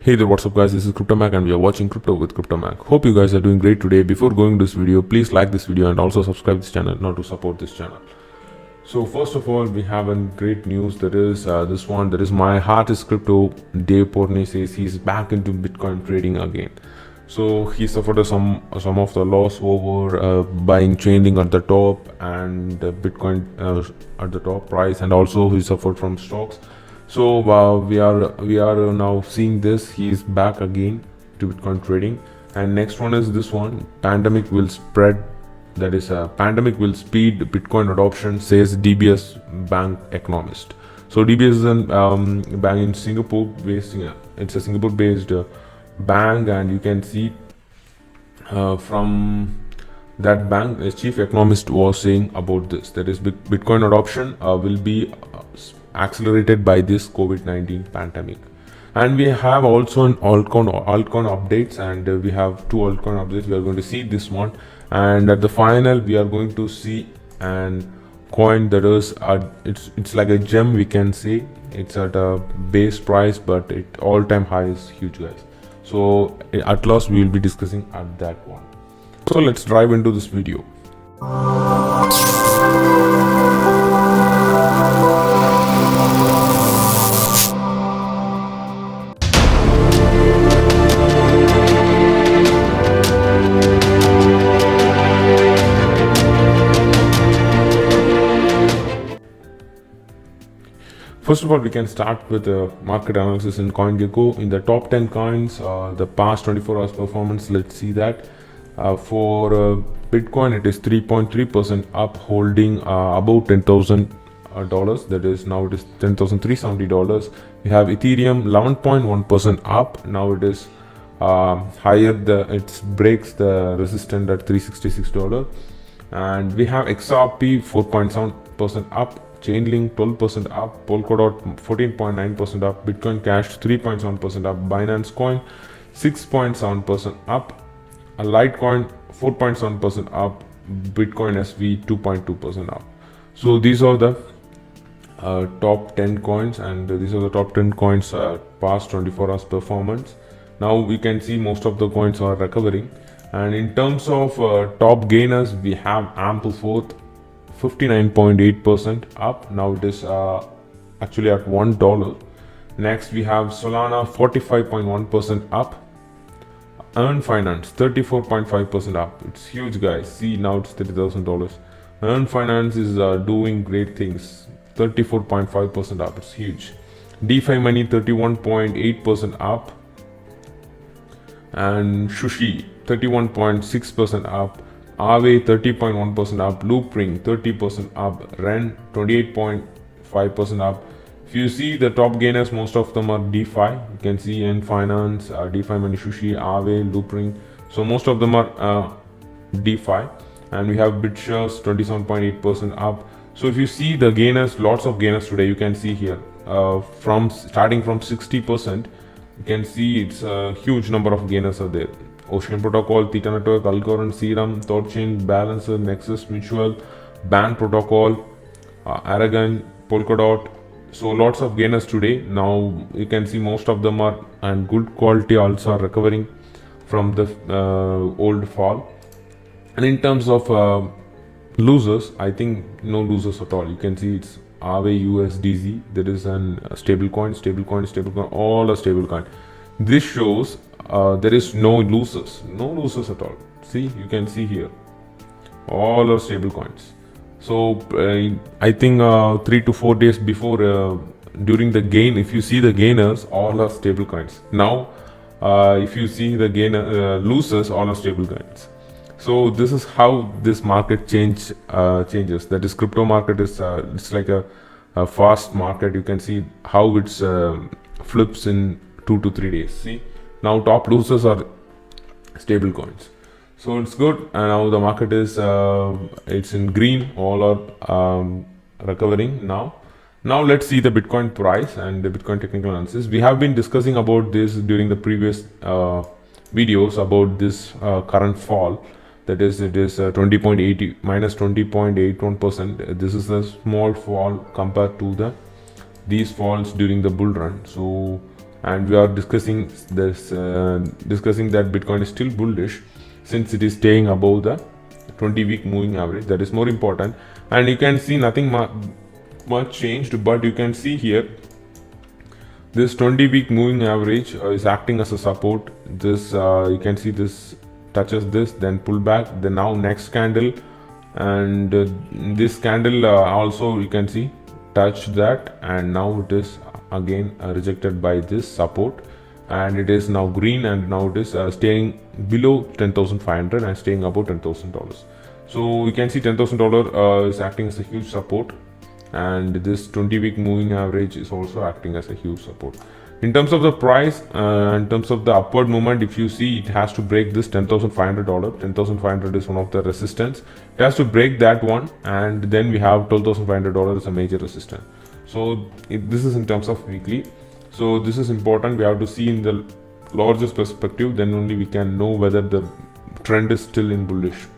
Hey there, what's up guys, this is CryptoMac and we are watching Crypto with CryptoMac. Hope you guys are doing great today. Before going to this video, please like this video and also subscribe this channel now to support this channel. So first of all, we have a great news. That is this one, that is my heart is crypto. Dave Portnoy says he's back into Bitcoin trading again. So he suffered some of the loss over buying Chainlink at the top and Bitcoin at the top price, and also he suffered from stocks. So we are now seeing this. He is back again to Bitcoin trading. And next one is this one: pandemic will spread. That is, pandemic will speed Bitcoin adoption, says DBS bank economist. So DBS is a bank in Singapore based. It's a Singapore-based bank, and you can see from that bank, the chief economist was saying about this. That is, Bitcoin adoption will be accelerated by this COVID-19 pandemic. And we have also an altcoin updates, and we have two altcoin updates. We are going to see this one, and at the final we are going to see an coin that is it's like a gem, we can say. It's at a base price, but it all-time high is huge, guys. So at last we will be discussing at that one. So let's dive into this video. First of all, we can start with the market analysis in CoinGecko. In the top 10 coins, the past 24 hours performance, let's see that. For Bitcoin, it is 3.3% up, holding about $10,000. That is, now it is $10,370. We have Ethereum 11.1% up. Now it is higher. It breaks the resistance at $366. And we have XRP 4.7% up. Chainlink 12% up, Polkadot 14.9% up, Bitcoin Cash 3.7% up, Binance Coin 6.7% up, Litecoin 4.7% up, Bitcoin SV 2.2% up. So these are the top 10 coins, and these are the top 10 coins past 24 hours performance. Now we can see most of the coins are recovering. And in terms of top gainers, we have Amplify 59.8% up. Now it is actually at $1. Next we have Solana 45.1% up. Earn Finance 34.5% up. It's huge, guys. See, now it's $30,000. Earn Finance is doing great things. 34.5% up. It's huge. DeFi Money 31.8% up. And Sushi 31.6% up. Aave 30.1% up, Loopring 30% up, Ren 28.5% up. If you see the top gainers, most of them are DeFi. You can see N Finance, DeFi Money, Sushi, Aave, Loopring. So most of them are DeFi. And we have BitShares 27.8% up. So if you see the gainers, lots of gainers today, you can see here from starting from 60%, you can see it's a huge number of gainers are there. Ocean Protocol, Theta Network, Algorand, Serum, Thorchain, Balancer, Nexus, Mutual, Band Protocol, Orgin, Polkadot. So lots of gainers today. Now you can see most of them are, and good quality also are recovering from the old fall. And in terms of losers, I think no losers at all. You can see it's Aave USDZ. There is a stable coin, all are stable coin. This shows there is no losers at all. See, you can see here all are stable coins. So I think 3 to 4 days before during the gain, if you see the gainers, all are stable coins. Now if you see the losers, all are stable coins. So this is how this market changes. That is, crypto market is it's like a fast market. You can see how it's flips in 2 to 3 days. See, now top losers are stable coins. So it's good. And now the market is it's in green. All are recovering now. Now let's see the Bitcoin price and the Bitcoin technical analysis. We have been discussing about this during the previous videos about this current fall. That is, it is 20.80 minus 20.81%. This is a small fall compared to these falls during the bull run. So and we are discussing this discussing that Bitcoin is still bullish since it is staying above the 20-week moving average. That is more important, and you can see nothing much changed, but you can see here this 20-week moving average is acting as a support. This you can see this touches this, then pull back, then now next candle, and this candle also you can see touch that, and now it is again rejected by this support, and it is now green, and now it is staying below 10,500 and staying above $10,000. So you can see $10,000 is acting as a huge support, and this 20-week moving average is also acting as a huge support. In terms of the price, in terms of the upward movement, if you see, it has to break this $10,500. 10,500 is one of the resistance. It has to break that one, and then we have $12,500 as a major resistance. So this is in terms of weekly. So this is important. We have to see in the largest perspective, then only we can know whether the trend is still in bullish.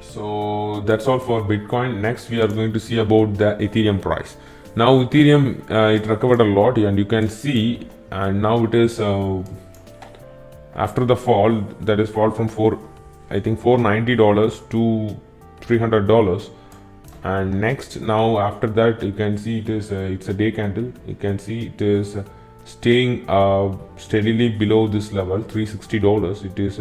So that's all for Bitcoin. Next, we are going to see about the Ethereum price. Now Ethereum it recovered a lot, and you can see, and now it is after the fall, that is fall from $490 to $300, and next now after that you can see it is it's a day candle. You can see it is staying steadily below this level $360. It is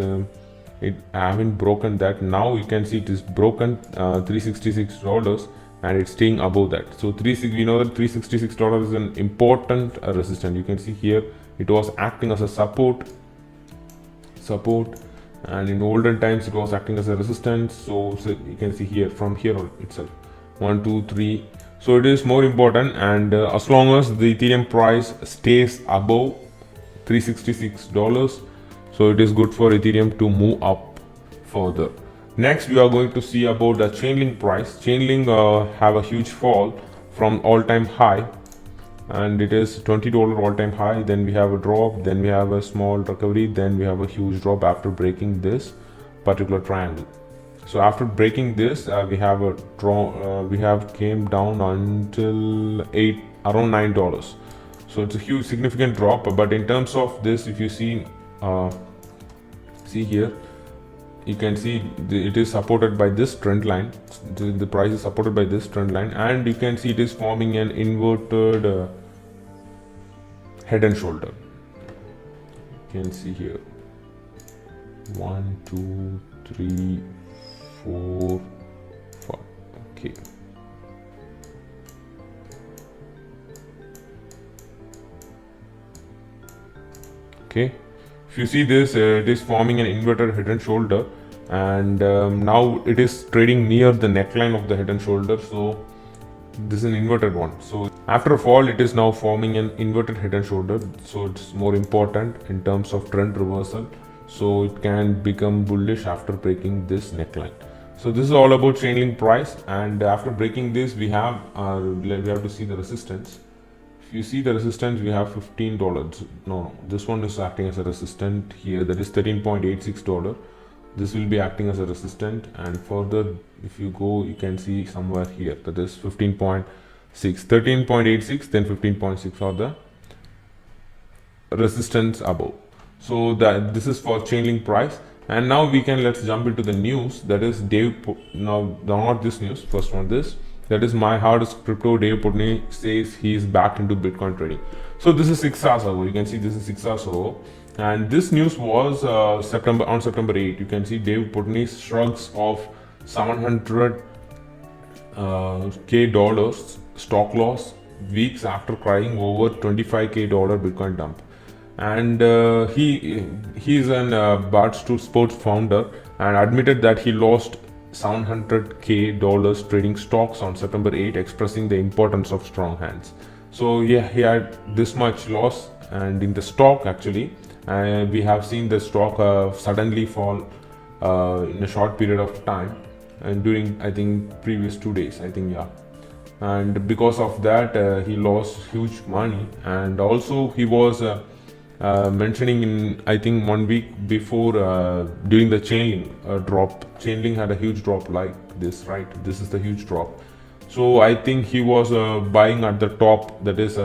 it haven't broken that. Now you can see it is broken $366, and it's staying above that. So we know that $366 is an important resistance. You can see here it was acting as a support, and in olden times it was acting as a resistance. So you can see here from here itself 1 2 3. So it is more important, and as long as the Ethereum price stays above $366, so it is good for Ethereum to move up further. Next, we are going to see about the Chainlink price. Chainlink have a huge fall from all-time high, and it is $20 all-time high. Then we have a drop, then we have a small recovery, then we have a huge drop after breaking this particular triangle. So after breaking this, we have a drop. We have came down until around $9. So it's a huge, significant drop. But in terms of this, if you see here, you can see it is supported by this trend line. The price is supported by this trend line, and you can see it is forming an inverted head and shoulder. You can see here 1 2 3 4 5. Okay, if you see this, it is forming an inverted head and shoulder, and now it is trading near the neckline of the head and shoulder. So this is an inverted one. So after a fall, it is now forming an inverted head and shoulder. So it's more important in terms of trend reversal. So it can become bullish after breaking this neckline. So this is all about Chainlink price, and after breaking this, we have to see the resistance. You see the resistance, we have $15. No, this one is acting as a resistant here, that is $13.86. This will be acting as a resistant, and further if you go, you can see somewhere here, that is 15.6, 13.86, then 15.6 are the resistance above. So that this is for Chainlink price. And now let's jump into the news. That is not this news, first one, this. That is my hardest crypto. Dave Portnoy says he is back into Bitcoin trading. So this is 6 hours ago. You can see this is 6 hours ago, and this news was on September 8. You can see Dave Portnoy shrugs off $700K stock loss weeks after crying over $25K Bitcoin dump. And he is an Barstool Sports founder, and admitted that he lost $700K trading stocks on September 8, expressing the importance of strong hands. So yeah, he had this much loss, and in the stock actually, we have seen the stock suddenly fall in a short period of time, and during I think previous 2 days, I think, yeah. And because of that, he lost huge money, and also he was mentioning in I think 1 week before during the Chainlink drop. Chainlink had a huge drop like this, right? This is the huge drop. So I think he was buying at the top, that is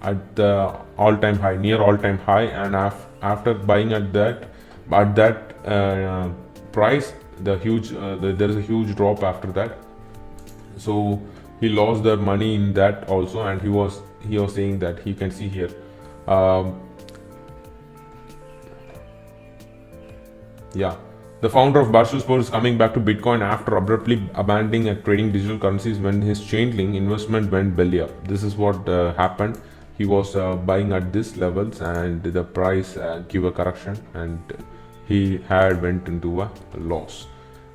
at the all-time high, near all-time high, and after buying at that price, there is a huge drop after that. So he lost the money in that also, and he was saying that, he can see here, the founder of Barstool is coming back to Bitcoin after abruptly abandoning trading digital currencies when his Chainlink investment went belly up. This is what happened. He was buying at these levels, and the price gave a correction, and he had went into a loss.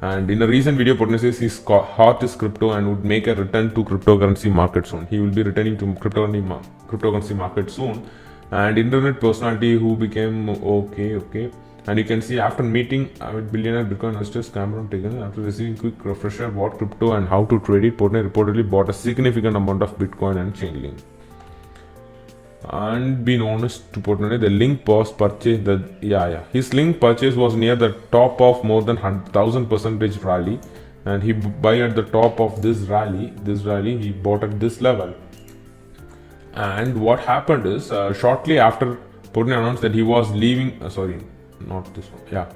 And in a recent video, Portnoy says his heart is crypto and would make a return to cryptocurrency market soon. He will be returning to cryptocurrency market soon. And internet personality who became okay. And you can see, after meeting with billionaire Bitcoin investors Cameron Taken, after receiving quick refresher about crypto and how to trade it, Portnoy reportedly bought a significant amount of Bitcoin and Chainlink. And being honest to Portnoy, the link was purchased. His link purchase was near the top of more than 1,000% rally, and he buy at the top of this rally. He bought at this level. And what happened is, shortly after Portnoy announced that he was leaving. Not this one.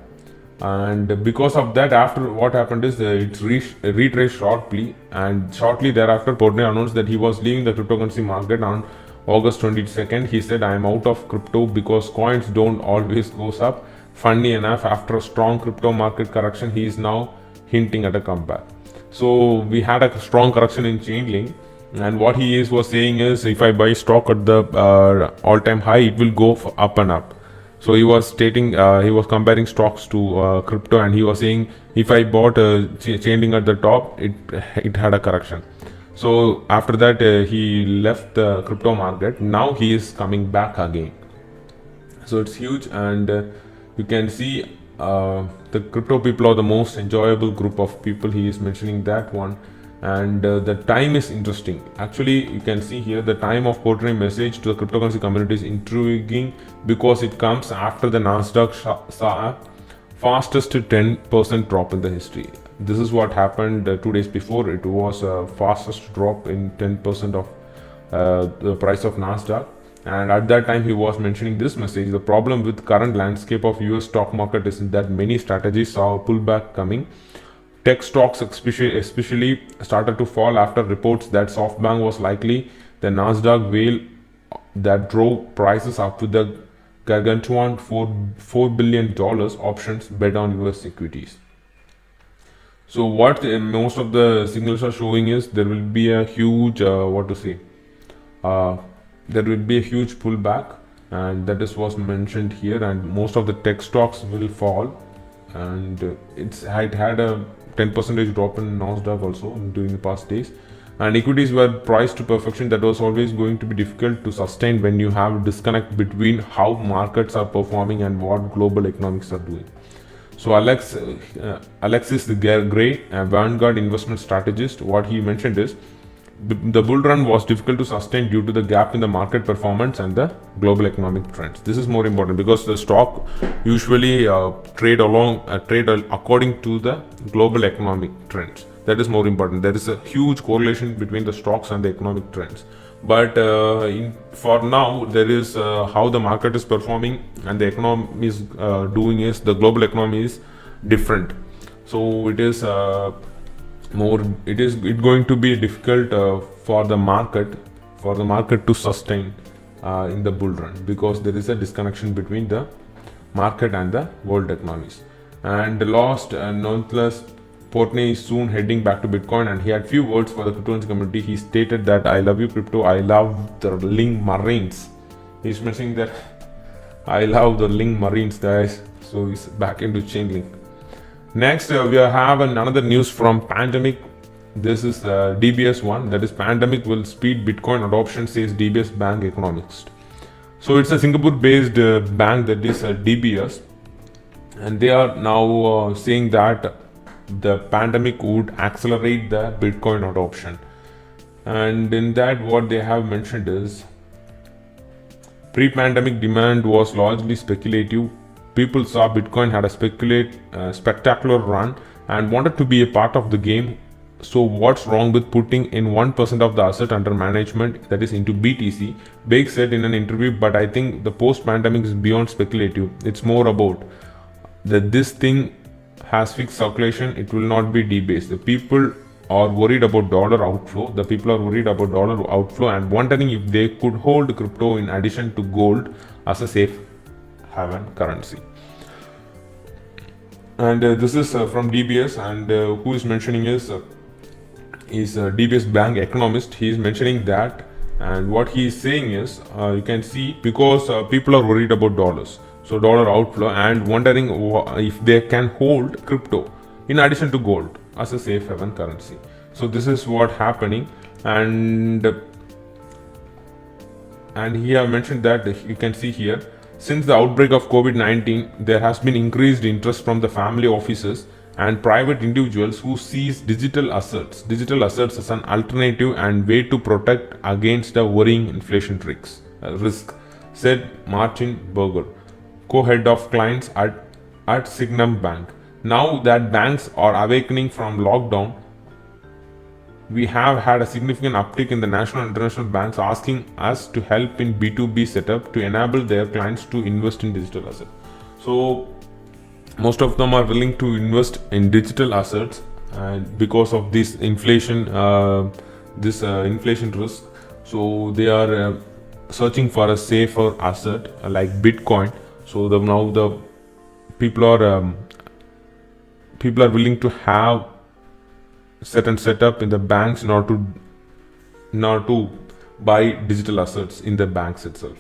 And because of that, after what happened is it retraced sharply, and shortly thereafter, Portnoy announced that he was leaving the cryptocurrency market on August 22nd. He said, I am out of crypto because coins don't always goes up. Funny enough, after a strong crypto market correction, he is now hinting at a comeback. So we had a strong correction in Chainlink, and what he was saying is, if I buy stock at the all-time high, it will go up and up. So he was stating, he was comparing stocks to crypto, and he was saying, if I bought Chainlink at the top, it had a correction. So after that, he left the crypto market. Now he is coming back again. So it's huge, and you can see the crypto people are the most enjoyable group of people. He is mentioning that one, and the time is interesting. Actually, you can see here the time of Portnoy message to the cryptocurrency community is intriguing because it comes after the Nasdaq saw a fastest 10% drop in the history. This is what happened 2 days before. It was fastest drop in 10% of the price of Nasdaq, and at that time he was mentioning this message. The problem with current landscape of US stock market is that many strategies saw a pullback coming. Tech stocks especially started to fall after reports that SoftBank was likely the Nasdaq whale that drove prices up to the gargantuan $4 billion options bet on US equities. So what most of the signals are showing is there will be a huge there will be a huge pullback, and that is what's mentioned here, and most of the tech stocks will fall, and it had a 10% drop in Nasdaq also during the past days, and equities were priced to perfection. That was always going to be difficult to sustain when you have a disconnect between how markets are performing and what global economics are doing. So Alexis Gray, a Vanguard investment strategist, what he mentioned is the bull run was difficult to sustain due to the gap in the market performance and the global economic trends. This is more important because the stock usually trade according to the global economic trends. That is more important. There is a huge correlation between the stocks and the economic trends. But for now, there is how the market is performing and the economy is doing is the global economy is different. So it is going to be difficult for the market to sustain in the bull run, because there is a disconnection between the market and the world economies. And nonetheless, Portnoy is soon heading back to Bitcoin, and he had few words for the cryptocurrency community. He stated that I love you crypto, I love the Ling Marines. He's mentioning that I love the Ling Marines, guys. So he's back into Chainlink. Next, we have another news from Pandemic. This is DBS one, that is Pandemic will speed Bitcoin adoption, says DBS Bank economist. So it's a Singapore-based bank, that is DBS, and they are now saying that the pandemic would accelerate the Bitcoin adoption. And in that, what they have mentioned is pre-pandemic demand was largely speculative. People saw Bitcoin had a spectacular run and wanted to be a part of the game. So what's wrong with putting in 1% of the asset under management, that is into BTC? Bake said in an interview, but I think the post-pandemic is beyond speculative. It's more about that this thing has fixed circulation. It will not be debased. The people are worried about dollar outflow. The people are worried about dollar outflow and wondering if they could hold crypto in addition to gold as a safe haven currency. And this is from DBS, and who is mentioning is DBS bank economist. He is mentioning that, and what he is saying is, you can see, because people are worried about dollars, so dollar outflow, and wondering if they can hold crypto in addition to gold as a safe haven currency. So this is what happening, and he have mentioned that, you can see here, since the outbreak of COVID-19, there has been increased interest from the family offices and private individuals who sees digital assets as an alternative and way to protect against the worrying inflation risk, said Martin Berger, co-head of clients at Signum Bank. Now that banks are awakening from lockdown, we have had a significant uptick in the national and international banks asking us to help in B2B setup to enable their clients to invest in digital assets. So most of them are willing to invest in digital assets, and because of this inflation, inflation risk, so they are searching for a safer asset like Bitcoin. So now the people are willing to have certain setup in the banks in order to buy digital assets in the banks itself.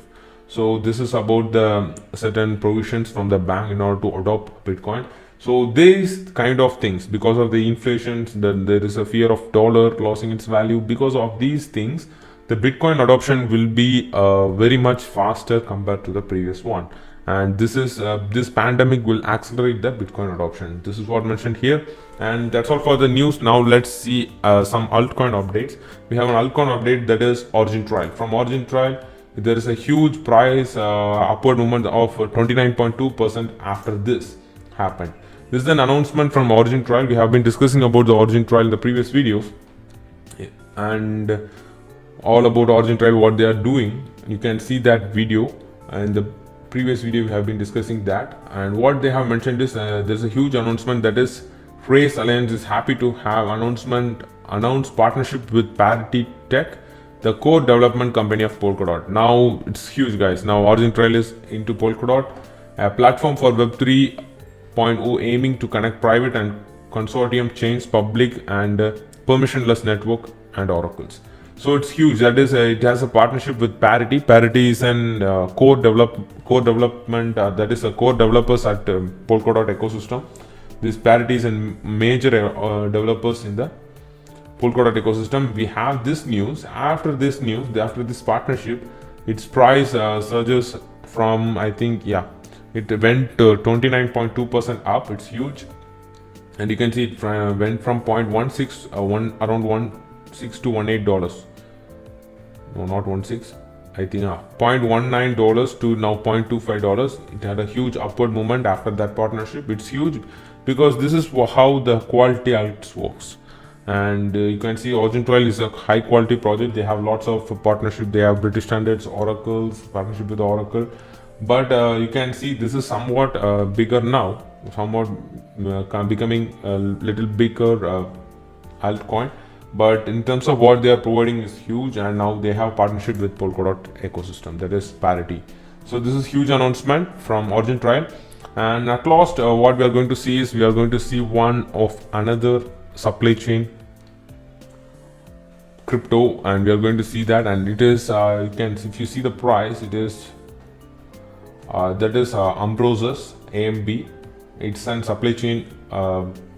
So this is about the certain provisions from the bank in order to adopt Bitcoin. So these kind of things, because of the inflation, there is a fear of dollar losing its value. Because of these things, the Bitcoin adoption will be very much faster compared to the previous one. And this pandemic will accelerate the Bitcoin adoption. This is what mentioned here, and that's all for the news. Now let's see some altcoin updates. We have an altcoin update, that is Orgin trial. From Orgin trial, there is a huge price upward movement of 29.2% after this happened. This is an announcement from Orgin trial. We have been discussing about the Orgin trial in the previous videos, and all about Orgin trial, what they are doing. You can see that video, and the previous video we have been discussing that, and what they have mentioned is there's a huge announcement, that is Phrase Alliance is happy to have announced partnership with Parity Tech, the core development company of Polkadot. Now it's huge, guys. Now Origin Trail is into Polkadot, a platform for Web 3.0 aiming to connect private and consortium chains, public and permissionless network and oracles. So it's huge. That is, it has a partnership with Parity. Parity is an core development. That is a core developers at Polkadot ecosystem. This Parity is a major developers in the Polkadot ecosystem. We have this news. After this partnership, its price surges from, I think, it went 29.2% up. It's huge, and you can see it went from 0.16 around $16 to $18. No, not 16. I think $0.19 to now $0.25. It had a huge upward movement after that partnership. It's huge because this is how the quality alts works. And you can see Origin Trial is a high quality project. They have lots of partnership. They have British Standards, Oracles, partnership with Oracle. But you can see this is somewhat bigger now, somewhat becoming a little bigger altcoin. But in terms of what they are providing is huge, and now they have partnership with Polkadot ecosystem, that is Parity. So this is huge announcement from Origin Trial. And at last, what we are going to see is we are going to see one of another supply chain crypto, and we are going to see that, and it is you can, if you see the price, it is that is Ambrosus AMB. It's an supply chain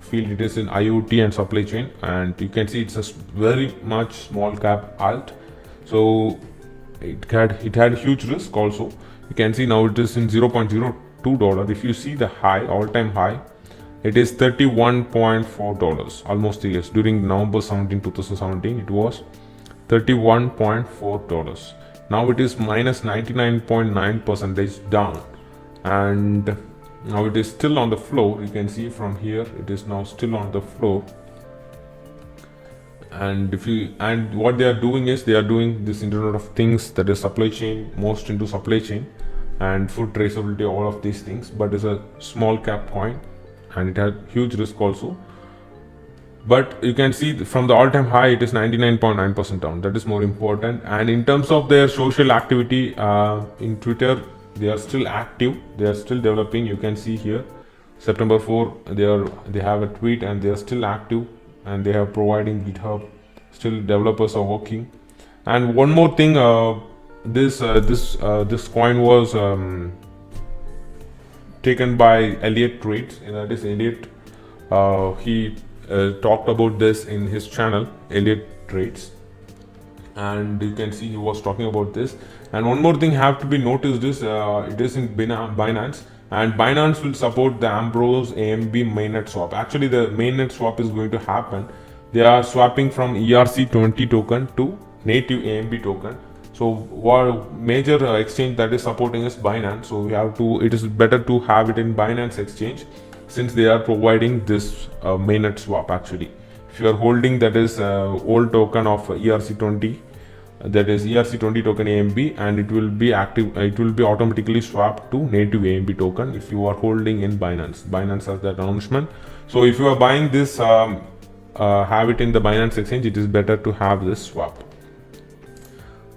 field. It is in IoT and supply chain, and you can see it's a very much small cap alt. So it had huge risk also. You can see now it is in $0.02. If you see the high, all-time high, it is $31.4, almost 3 years. During November 17, 2017, it was $31.4. Now it is minus 99.9% down, and now it is still on the floor. You can see from here, it is now still on the floor. And what they are doing is they are doing this Internet of Things, that is supply chain, most into supply chain and food traceability, all of these things. But it's a small cap coin and it has huge risk also. But you can see from the all-time high it is 99.9% down. That is more important. And in terms of their social activity in Twitter, they are still active, they are still developing. You can see here September 4 they have a tweet and they are still active, and they are providing GitHub, still developers are working. And one more thing, this coin was taken by Elliot Trades, and that is Elliot. He talked about this in his channel, Elliot Trades, and you can see he was talking about this. And one more thing have to be noticed is it is in Binance, and Binance will support the Ambrose AMB mainnet swap. Actually, the mainnet swap is going to happen. They are swapping from ERC20 token to native AMB token. So what major exchange that is supporting is Binance. So it is better to have it in Binance exchange, since they are providing this mainnet swap. Actually, if you are holding that is old token of ERC20, that is ERC20 token AMB, and it will be active, it will be automatically swapped to native AMB token if you are holding in Binance. Binance has that announcement. So if you are buying this, have it in the Binance exchange, it is better to have this swap.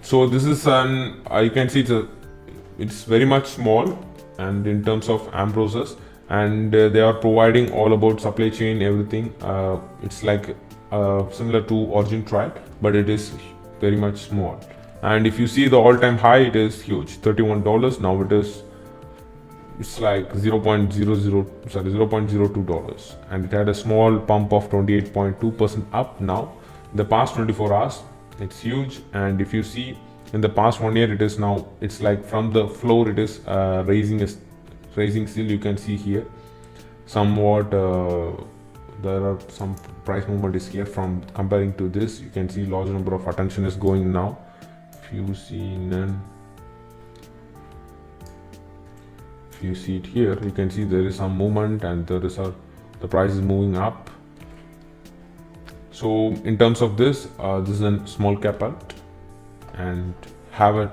So this is you can see it's very much small, and in terms of Ambroses, and they are providing all about supply chain, everything. It's like similar to Orgin trial, but it is very much small. And if you see the all-time high, it is huge, $31. Now it's like $0.02, and it had a small pump of 28.2% up. Now in the past 24 hours it's huge. And if you see in the past 1 year, it's like from the floor it is raising still. You can see here somewhat there are some price movement is here from comparing to this. You can see large number of attention is going now. If you see it here, you can see there is some movement, and the price is moving up. So in terms of this is a small cap alt, and have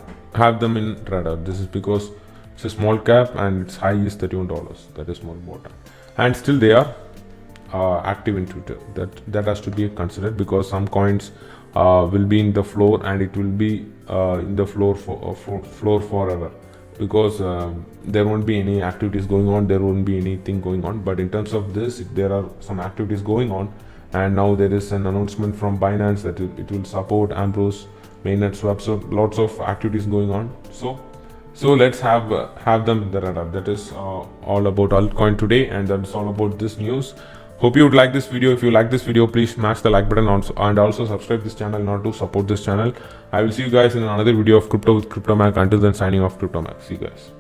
them in radar. This is because it's a small cap and its high is $31. That is more important. And still they are active in Twitter. That has to be considered, because some coins will be in the floor, and it will be in the floor floor forever, because there won't be any activities going on, there won't be anything going on. But in terms of this, there are some activities going on, and now there is an announcement from Binance that it will support Ambrose mainnet swap. So lots of activities going on. So let's have them in the radar. That is all about altcoin today, and that's all about this news. Hope you would like this video. If you like this video, please smash the like button and also subscribe this channel in order to support this channel. I will see you guys in another video of Crypto with CryptoMac. Until then, signing off, CryptoMac. See you guys.